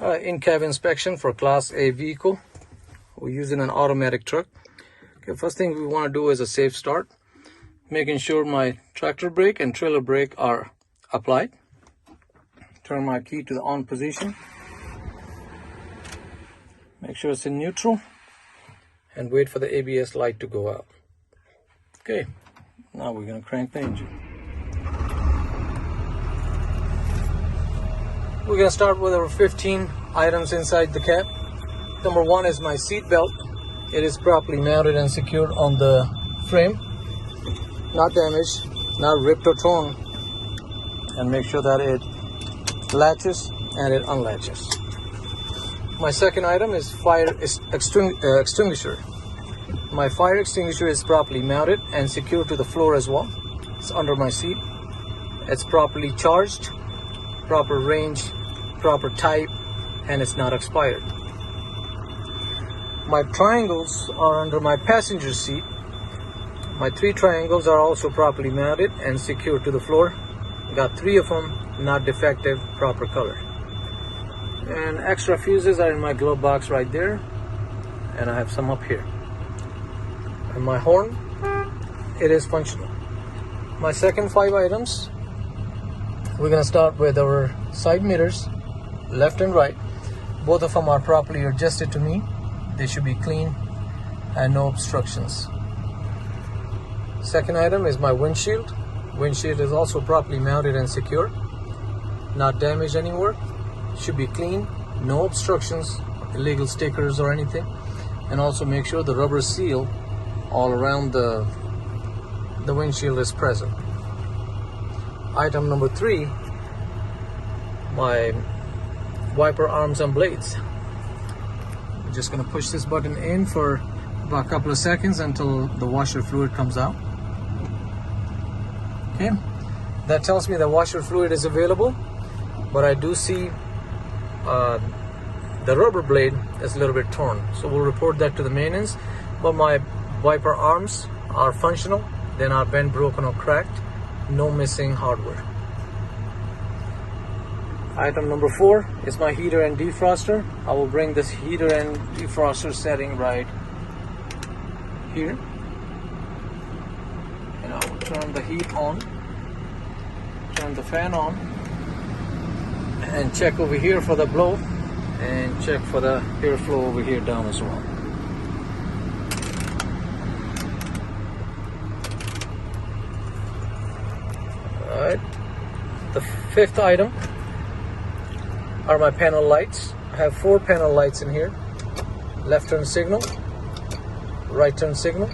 In-cab inspection for Class A vehicle. We're using an automatic truck. Okay, first thing we want to do is a safe start, making sure my tractor brake and trailer brake are applied. Turn my key to the on position. Make sure it's in neutral and wait for the ABS light to go out. Okay, now we're going to crank the engine. We're going to start with our 15 items inside the cab. Number one is my seat belt. It is properly mounted and secured on the frame, not damaged, not ripped or torn. And make sure that it latches and it unlatches. My second item is fire extinguisher. My fire extinguisher is properly mounted and secured to the floor as well. It's under my seat. It's properly charged, proper range, proper type, and it's not expired. My triangles are under my passenger seat. My 3 triangles are also properly mounted and secured to the floor. Got 3 of them, not defective, proper color. And extra fuses are in my glove box right there, and I have some up here. And my horn, it is functional. My second 5 items, we're going to start with our side mirrors, left and right. Both of them are properly adjusted to me. They should be clean and no obstructions. Second item is my windshield. Windshield is also properly mounted and secure, not damaged anywhere. Should be clean, no obstructions, illegal stickers or anything. And also make sure the rubber seal all around the windshield is present. Item number 3, my wiper arms and blades. I'm just going to push this button in for about a couple of seconds until the washer fluid comes out. Okay, that tells me the washer fluid is available, but I do see the rubber blade is a little bit torn, so we'll report that to the maintenance. But my wiper arms are functional. They're not bent, broken, or cracked. No missing hardware. Item number 4 is my heater and defroster. I will bring this heater and defroster setting right here, and I will turn the heat on, turn the fan on, and check over here for the blow, and check for the airflow over here down as well. Alright, the 5th item are my panel lights. I have 4 panel lights in here. Left turn signal, right turn signal,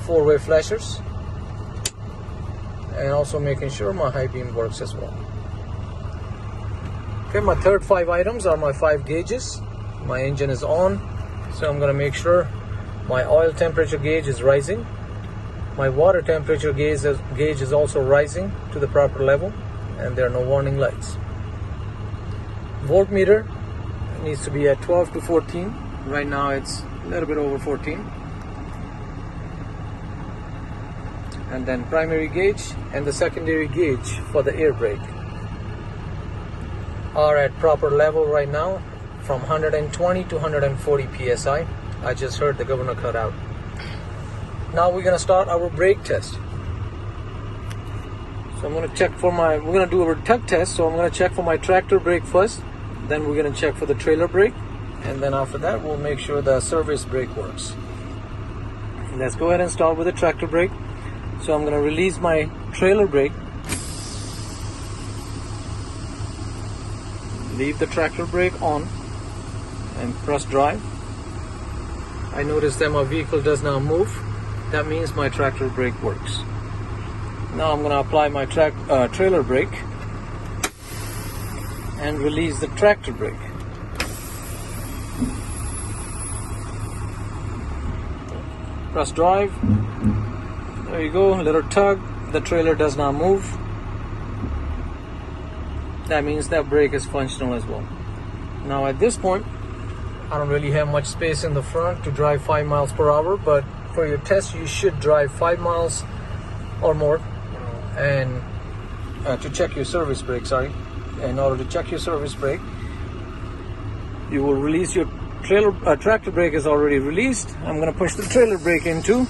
4-way flashers, and also making sure my high beam works as well. Okay, my third 5 items are my 5 gauges. My engine is on, so I'm going to make sure my oil temperature gauge is rising. My water temperature gauge is also rising to the proper level, and there are no warning lights. Voltmeter needs to be at 12 to 14. Right now it's a little bit over 14. And then primary gauge and the secondary gauge for the air brake are at proper level right now, from 120 to 140 psi. I just heard the governor cut out. Now we're going to start our brake test. So I'm going to check for we're going to do our tug test. So I'm going to check for my tractor brake first, then we're going to check for the trailer brake, and then after that we'll make sure the service brake works. Let's go ahead and start with the tractor brake. So I'm going to release my trailer brake, leave the tractor brake on, and press drive. I notice that my vehicle does not move. That means my tractor brake works. Now I'm going to apply my trailer brake and release the tractor brake. Press drive. There you go, a little tug. The trailer does not move. That means that brake is functional as well. Now at this point, I don't really have much space in the front to drive 5 miles per hour, but for your test you should drive 5 miles or more, and to check your service brake, in order to check your service brake. You will release your tractor brake is already released. I'm going to push the trailer brake in too.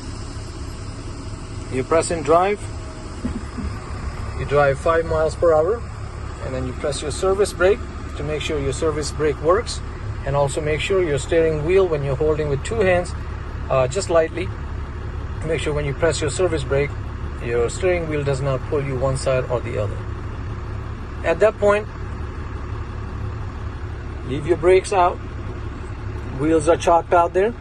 You press in drive. You drive 5 miles per hour, and then you press your service brake to make sure your service brake works, and also make sure your steering wheel, when you're holding with 2 hands, just lightly, make sure when you press your service brake, your steering wheel does not pull you one side or the other. At that point, leave your brakes out. Wheels are chalked out there.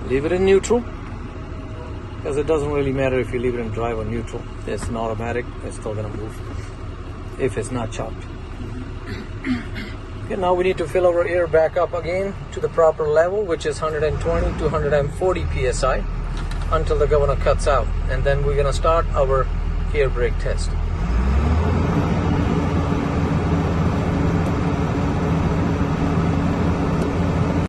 Leave it in neutral, because it doesn't really matter if you leave it in drive or neutral. It's an automatic, it's still going to move if it's not chalked. Okay, now we need to fill our air back up again to the proper level, which is 120 to 140 psi, until the governor cuts out, and then we're going to start our air brake test.